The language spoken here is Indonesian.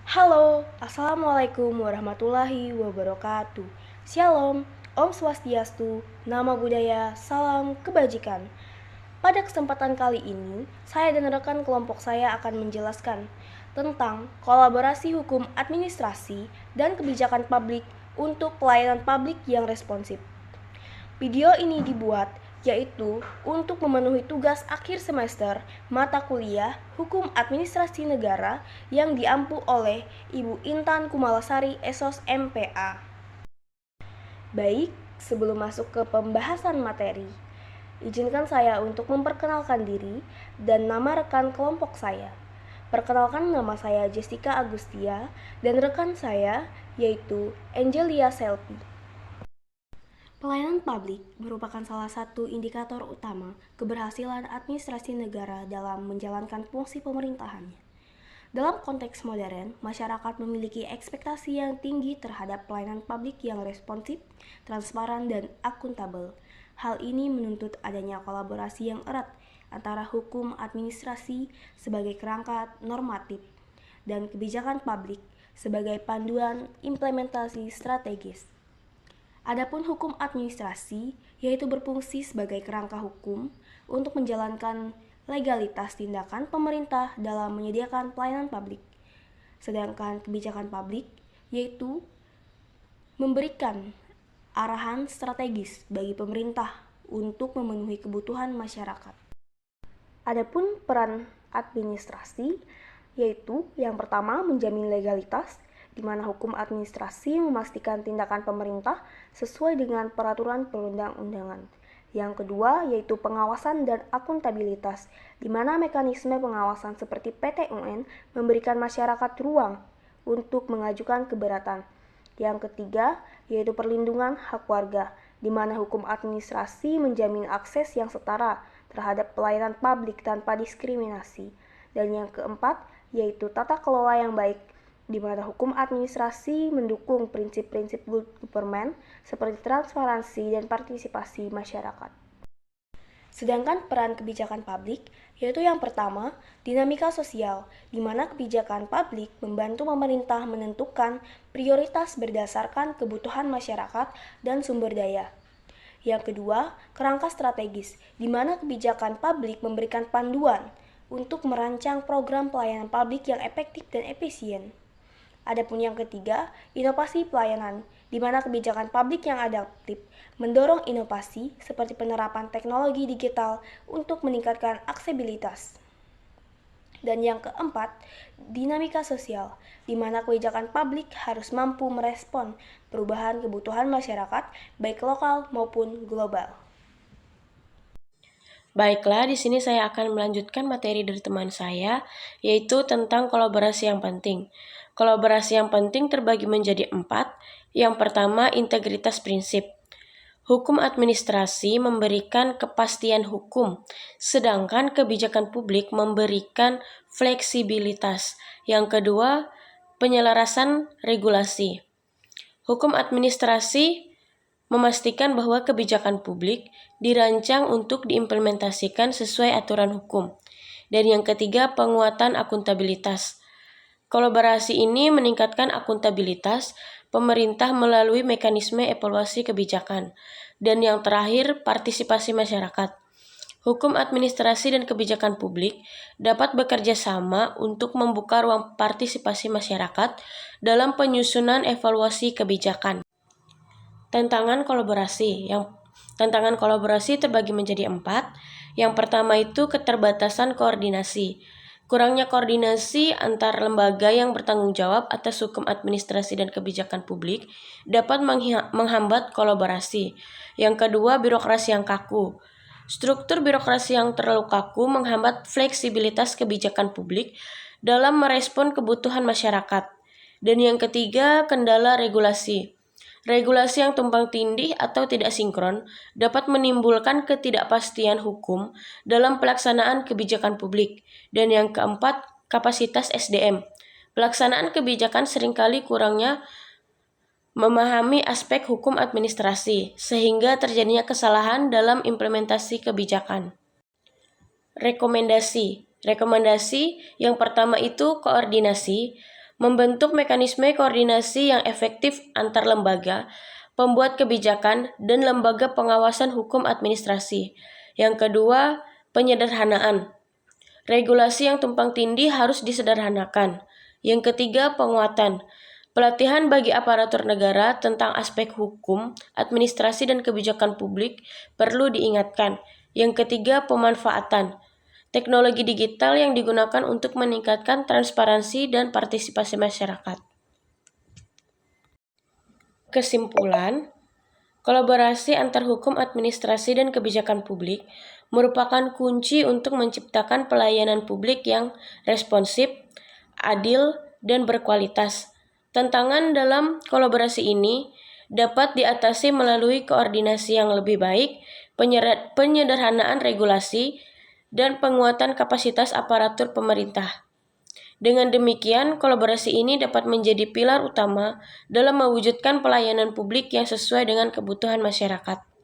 Halo, Assalamualaikum warahmatullahi wabarakatuh. Shalom, Om Swastiastu, Nama Budaya, Salam Kebajikan. Pada kesempatan kali ini, saya dan rekan kelompok saya akan menjelaskan tentang kolaborasi hukum administrasi dan kebijakan publik untuk pelayanan publik yang responsif. Video ini dibuat yaitu untuk memenuhi tugas akhir semester mata kuliah Hukum Administrasi Negara yang diampu oleh Ibu Intan Kumalasari Esos MPA. Baik, sebelum masuk ke pembahasan materi, izinkan saya untuk memperkenalkan diri dan nama rekan kelompok saya. Perkenalkan, nama saya Jessica Agustia dan rekan saya yaitu Angelia Selvi. Pelayanan publik merupakan salah satu indikator utama keberhasilan administrasi negara dalam menjalankan fungsi pemerintahannya. Dalam konteks modern, masyarakat memiliki ekspektasi yang tinggi terhadap pelayanan publik yang responsif, transparan, dan akuntabel. Hal ini menuntut adanya kolaborasi yang erat antara hukum administrasi sebagai kerangka normatif dan kebijakan publik sebagai panduan implementasi strategis. Adapun hukum administrasi, yaitu berfungsi sebagai kerangka hukum untuk menjalankan legalitas tindakan pemerintah dalam menyediakan pelayanan publik. Sedangkan kebijakan publik, yaitu memberikan arahan strategis bagi pemerintah untuk memenuhi kebutuhan masyarakat. Adapun peran administrasi, yaitu yang pertama menjamin legalitas, di mana hukum administrasi memastikan tindakan pemerintah sesuai dengan peraturan perundang-undangan. Yang kedua yaitu pengawasan dan akuntabilitas, di mana mekanisme pengawasan seperti PT UN memberikan masyarakat ruang untuk mengajukan keberatan. Yang ketiga yaitu perlindungan hak warga, di mana hukum administrasi menjamin akses yang setara terhadap pelayanan publik tanpa diskriminasi. Dan yang keempat yaitu tata kelola yang baik, di mana hukum administrasi mendukung prinsip-prinsip good government seperti transparansi dan partisipasi masyarakat. Sedangkan peran kebijakan publik, yaitu yang pertama, dinamika sosial, di mana kebijakan publik membantu pemerintah menentukan prioritas berdasarkan kebutuhan masyarakat dan sumber daya. Yang kedua, kerangka strategis, di mana kebijakan publik memberikan panduan untuk merancang program pelayanan publik yang efektif dan efisien. Adapun yang ketiga, inovasi pelayanan, di mana kebijakan publik yang adaptif mendorong inovasi seperti penerapan teknologi digital untuk meningkatkan aksesibilitas. Dan yang keempat, dinamika sosial, di mana kebijakan publik harus mampu merespon perubahan kebutuhan masyarakat, baik lokal maupun global. Baiklah, di sini saya akan melanjutkan materi dari teman saya, yaitu tentang kolaborasi yang penting. Kolaborasi yang penting terbagi menjadi 4. Yang pertama, integritas prinsip. Hukum administrasi memberikan kepastian hukum, sedangkan kebijakan publik memberikan fleksibilitas. Yang kedua, penyelarasan regulasi. Hukum administrasi memastikan bahwa kebijakan publik dirancang untuk diimplementasikan sesuai aturan hukum. Dan yang ketiga, penguatan akuntabilitas. Kolaborasi ini meningkatkan akuntabilitas pemerintah melalui mekanisme evaluasi kebijakan. Dan yang terakhir, partisipasi masyarakat. Hukum administrasi dan kebijakan publik dapat bekerja sama untuk membuka ruang partisipasi masyarakat dalam penyusunan evaluasi kebijakan. Tantangan kolaborasi terbagi menjadi 4. Yang pertama itu keterbatasan koordinasi. Kurangnya koordinasi antar lembaga yang bertanggung jawab atas hukum administrasi dan kebijakan publik dapat menghambat kolaborasi. Yang kedua, birokrasi yang kaku. Struktur birokrasi yang terlalu kaku menghambat fleksibilitas kebijakan publik dalam merespon kebutuhan masyarakat. Dan yang ketiga, kendala regulasi. Regulasi yang tumpang tindih atau tidak sinkron dapat menimbulkan ketidakpastian hukum dalam pelaksanaan kebijakan publik. Dan yang keempat, kapasitas SDM. Pelaksanaan kebijakan seringkali kurangnya memahami aspek hukum administrasi, sehingga terjadinya kesalahan dalam implementasi kebijakan. Rekomendasi yang pertama itu koordinasi. membentuk mekanisme koordinasi yang efektif antar lembaga, pembuat kebijakan, dan lembaga pengawasan hukum administrasi. Yang kedua, penyederhanaan. Regulasi yang tumpang tindih harus disederhanakan. Yang ketiga, penguatan. Pelatihan bagi aparatur negara tentang aspek hukum, administrasi, dan kebijakan publik perlu diingatkan. Yang ketiga, pemanfaatan. Teknologi digital yang digunakan untuk meningkatkan transparansi dan partisipasi masyarakat. Kesimpulan, kolaborasi antar hukum, administrasi, dan kebijakan publik merupakan kunci untuk menciptakan pelayanan publik yang responsif, adil, dan berkualitas. Tantangan dalam kolaborasi ini dapat diatasi melalui koordinasi yang lebih baik, penyederhanaan regulasi, dan penguatan kapasitas aparatur pemerintah. Dengan demikian, kolaborasi ini dapat menjadi pilar utama dalam mewujudkan pelayanan publik yang sesuai dengan kebutuhan masyarakat.